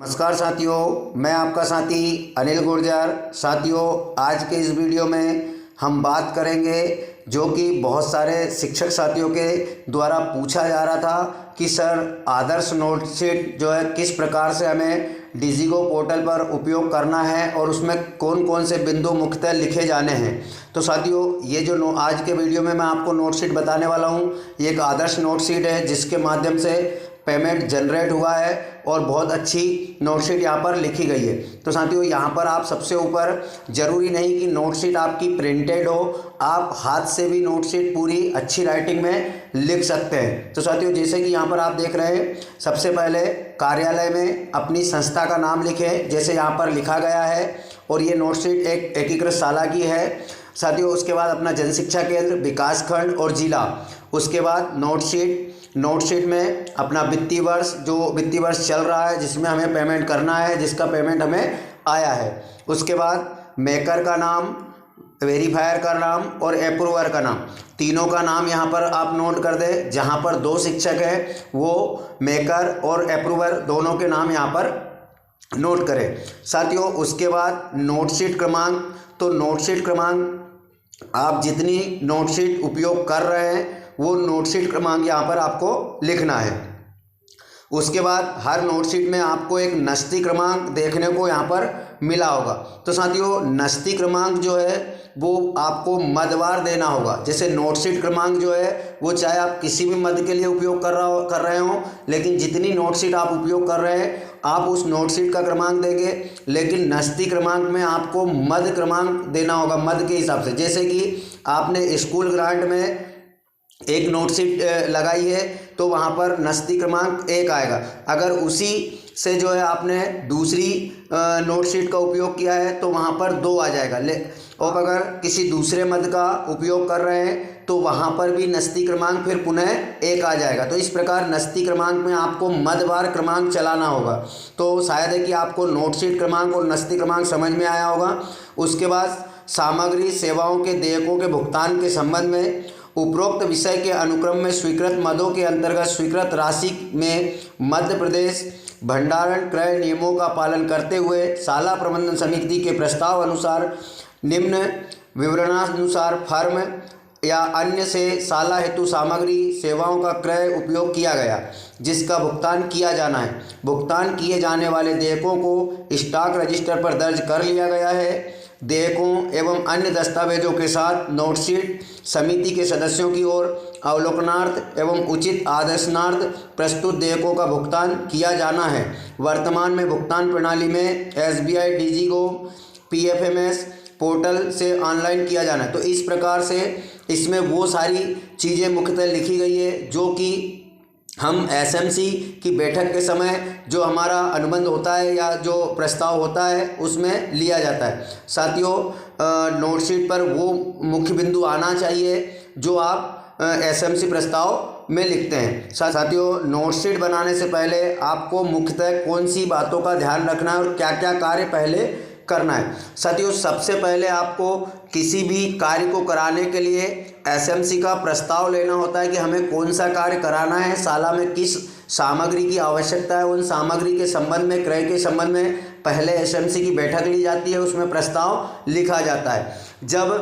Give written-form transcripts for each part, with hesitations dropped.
नमस्कार साथियों, मैं आपका साथी अनिल गुर्जर। साथियों, आज के इस वीडियो में हम बात करेंगे जो कि बहुत सारे शिक्षक साथियों के द्वारा पूछा जा रहा था कि सर आदर्श नोटशीट जो है किस प्रकार से हमें डिजिगो पोर्टल पर उपयोग करना है और उसमें कौन कौन से बिंदु मुख्यतः लिखे जाने हैं। तो साथियों, ये जो आज के वीडियो में मैं आपको नोटशीट बताने वाला हूँ, ये एक आदर्श नोटशीट है जिसके माध्यम से पेमेंट जनरेट हुआ है और बहुत अच्छी नोटशीट यहाँ पर लिखी गई है। तो साथियों, यहाँ पर आप सबसे ऊपर ज़रूरी नहीं कि नोटशीट आपकी प्रिंटेड हो, आप हाथ से भी नोटशीट पूरी अच्छी राइटिंग में लिख सकते हैं। तो साथियों, जैसे कि यहाँ पर आप देख रहे हैं, सबसे पहले कार्यालय में अपनी संस्था का नाम लिखें, जैसे यहाँ पर लिखा गया है। और ये नोटशीट एक एकीकृत शाला की है साथियों। उसके बाद अपना जनशिक्षा केंद्र, विकास खंड और जिला। उसके बाद नोटशीट में अपना वित्तीय वर्ष, जो वित्तीय वर्ष चल रहा है जिसमें हमें पेमेंट करना है, जिसका पेमेंट हमें आया है। उसके बाद मेकर का नाम, वेरीफायर का नाम और अप्रूवर का नाम, तीनों का नाम यहाँ पर आप नोट कर दें। जहाँ पर दो शिक्षक हैं वो मेकर और अप्रूवर दोनों के नाम यहाँ पर नोट करें साथियों। उसके बाद नोटशीट क्रमांक, तो नोटशीट क्रमांक आप जितनी नोटशीट उपयोग कर रहे हैं वो नोटशीट क्रमांक यहाँ पर आपको लिखना है। उसके बाद हर नोटशीट में आपको एक नस्ती क्रमांक देखने को यहाँ पर मिला होगा। तो साथियों, नस्ती क्रमांक जो है वो आपको मदवार देना होगा। जैसे नोटशीट क्रमांक जो है वो चाहे आप किसी भी मद के लिए उपयोग कर रहे हो, लेकिन जितनी नोटशीट आप उपयोग कर रहे हैं आप उस नोटशीट का क्रमांक देंगे, लेकिन नस्ती क्रमांक में आपको मद क्रमांक देना होगा मद के हिसाब से। जैसे कि आपने स्कूल ग्रांट में एक नोटशीट लगाई है तो वहाँ पर नस्ती क्रमांक 1 आएगा। अगर उसी से जो है आपने दूसरी नोटशीट का उपयोग किया है तो वहाँ पर 2 आ जाएगा। और अगर किसी दूसरे मद का उपयोग कर रहे हैं तो वहाँ पर भी नस्ती क्रमांक फिर पुनः 1 आ जाएगा। तो इस प्रकार नस्ती क्रमांक में आपको मदवार क्रमांक चलाना होगा। तो शायद है कि आपको नोटशीट क्रमांक और नस्ती क्रमांक समझ में आया होगा। उसके बाद सामग्री सेवाओं के देयकों के भुगतान के संबंध में उपरोक्त विषय के अनुक्रम में स्वीकृत मदों के अंतर्गत स्वीकृत राशि में मध्य प्रदेश भंडारण क्रय नियमों का पालन करते हुए शाला प्रबंधन समिति के प्रस्ताव अनुसार निम्न विवरणानुसार फर्म या अन्य से शाला हेतु सामग्री सेवाओं का क्रय उपयोग किया गया जिसका भुगतान किया जाना है। भुगतान किए जाने वाले देयकों को स्टॉक रजिस्टर पर दर्ज कर लिया गया है। देयकों एवं अन्य दस्तावेजों के साथ नोटशीट समिति के सदस्यों की ओर अवलोकनार्थ एवं उचित आदर्शनार्थ प्रस्तुत देयकों का भुगतान किया जाना है। वर्तमान में भुगतान प्रणाली में SBI डिजिगो PFMS पोर्टल से ऑनलाइन किया जाना है। तो इस प्रकार से इसमें वो सारी चीज़ें मुख्यतः लिखी गई है जो कि हम SMC की बैठक के समय जो हमारा अनुबंध होता है या जो प्रस्ताव होता है उसमें लिया जाता है। साथियों, नोटशीट पर वो मुख्य बिंदु आना चाहिए जो आप SMC प्रस्ताव में लिखते हैं। साथियों, नोटशीट बनाने से पहले आपको मुख्यतः कौन सी बातों का ध्यान रखना है और क्या क्या कार्य पहले करना है। साथियों, सबसे पहले आपको किसी भी कार्य को कराने के लिए SMC का प्रस्ताव लेना होता है कि हमें कौन सा कार्य कराना है, शाला में किस सामग्री की आवश्यकता है। उन सामग्री के संबंध में, क्रय के संबंध में पहले SMC की बैठक ली जाती है, उसमें प्रस्ताव लिखा जाता है। जब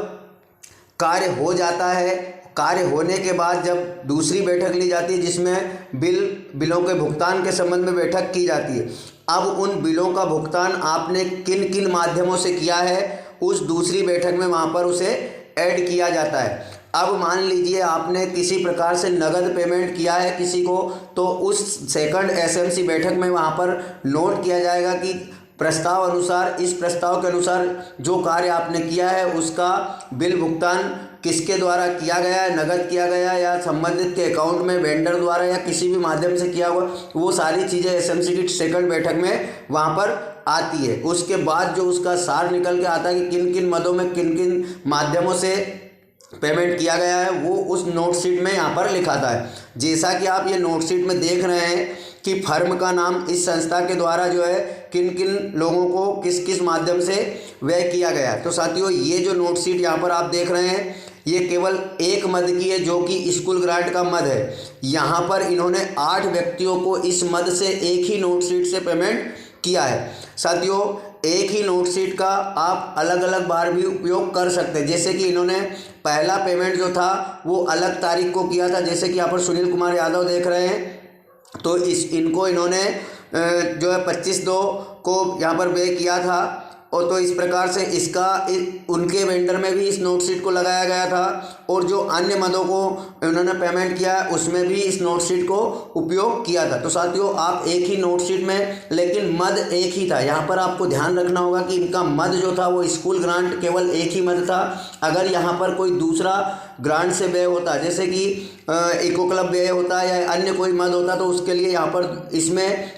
कार्य हो जाता है, कार्य होने के बाद जब दूसरी बैठक ली जाती है जिसमें बिलों के भुगतान के संबंध में बैठक की जाती है। अब उन बिलों का भुगतान आपने किन किन माध्यमों से किया है उस दूसरी बैठक में वहाँ पर उसे ऐड किया जाता है। अब मान लीजिए आपने किसी प्रकार से नगद पेमेंट किया है किसी को, तो उस सेकंड SMC बैठक में वहाँ पर नोट किया जाएगा कि प्रस्ताव अनुसार, इस प्रस्ताव के अनुसार जो कार्य आपने किया है उसका बिल भुगतान किसके द्वारा किया गया है, नगद किया गया या संबंधित के अकाउंट में वेंडर द्वारा या किसी भी माध्यम से किया हुआ, वो सारी चीज़ें SMC की सेकंड बैठक में वहाँ पर आती है। उसके बाद जो उसका सार निकल के आता है कि किन किन मदों में किन किन माध्यमों से पेमेंट किया गया है, वो उस नोटशीट में यहाँ पर लिखाता है। जैसा कि आप ये नोटशीट में देख रहे हैं कि फर्म का नाम इस संस्था के द्वारा जो है किन किन लोगों को किस किस माध्यम से व्यय किया गया। तो साथियों, ये जो नोटशीट यहाँ पर आप देख रहे हैं ये केवल एक मद की है जो कि स्कूल ग्रांट का मद है। यहाँ पर इन्होंने 8 व्यक्तियों को इस मद से एक ही नोटशीट से पेमेंट किया है। साथियों, एक ही नोटशीट का आप अलग अलग बार भी उपयोग कर सकते हैं। जैसे कि इन्होंने पहला पेमेंट जो था वो अलग तारीख को किया था, जैसे कि यहाँ पर सुनील कुमार यादव देख रहे हैं, तो इनको इन्होंने जो है 25/2 को यहाँ पर पे किया था। और तो इस प्रकार से उनके वेंडर में भी इस नोटशीट को लगाया गया था, और जो अन्य मदों को उन्होंने पेमेंट किया उसमें भी इस नोटशीट को उपयोग किया था। तो साथियों, आप एक ही नोटशीट में, लेकिन मद एक ही था। यहाँ पर आपको ध्यान रखना होगा कि इनका मद जो था वो स्कूल ग्रांट केवल एक ही मद था। अगर यहाँ पर कोई दूसरा ग्रांट से व्यय होता, जैसे कि इको क्लब व्यय होता या अन्य कोई मद होता, तो उसके लिए यहाँ पर इसमें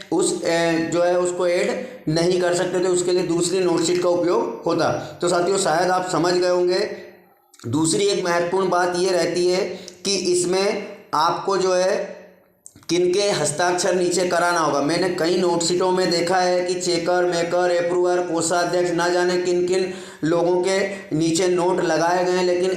जो है उसको ऐड नहीं कर सकते थे, उसके लिए दूसरी नोटशीट का उपयोग होता। तो साथियों, शायद आप समझ गए होंगे। दूसरी एक महत्वपूर्ण बात ये रहती है कि इसमें आपको जो है किनके हस्ताक्षर नीचे कराना होगा। मैंने कई नोटशीटों में देखा है कि चेकर, मेकर, अप्रूवर, कोषाध्यक्ष, ना जाने किन किन लोगों के नीचे नोट लगाए गए हैं, लेकिन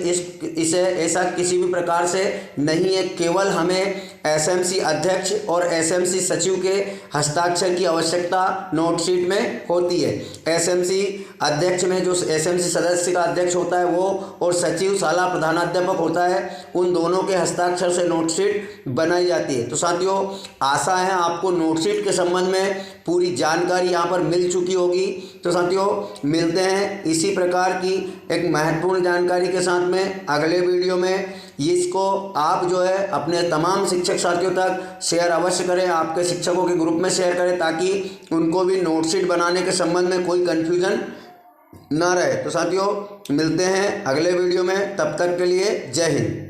इसे ऐसा किसी भी प्रकार से नहीं है। केवल हमें एसएमसी अध्यक्ष और एसएमसी सचिव के हस्ताक्षर की आवश्यकता नोटशीट में होती है। एसएमसी अध्यक्ष में जो एसएमसी सदस्य का अध्यक्ष होता है वो, और सचिव शाला प्रधानाध्यापक होता है, उन दोनों के हस्ताक्षर से नोटशीट बनाई जाती है। तो साथियों, आशा है आपको नोटशीट के संबंध में पूरी जानकारी यहाँ पर मिल चुकी होगी। तो साथियों, मिलते हैं इसी प्रकार की एक महत्वपूर्ण जानकारी के साथ में अगले वीडियो में। इसको आप जो है अपने तमाम शिक्षक साथियों तक शेयर अवश्य करें, आपके शिक्षकों के ग्रुप में शेयर करें, ताकि उनको भी नोटशीट बनाने के संबंध में कोई कन्फ्यूजन ना रहे। तो साथियों, मिलते हैं अगले वीडियो में, तब तक के लिए जय हिंद।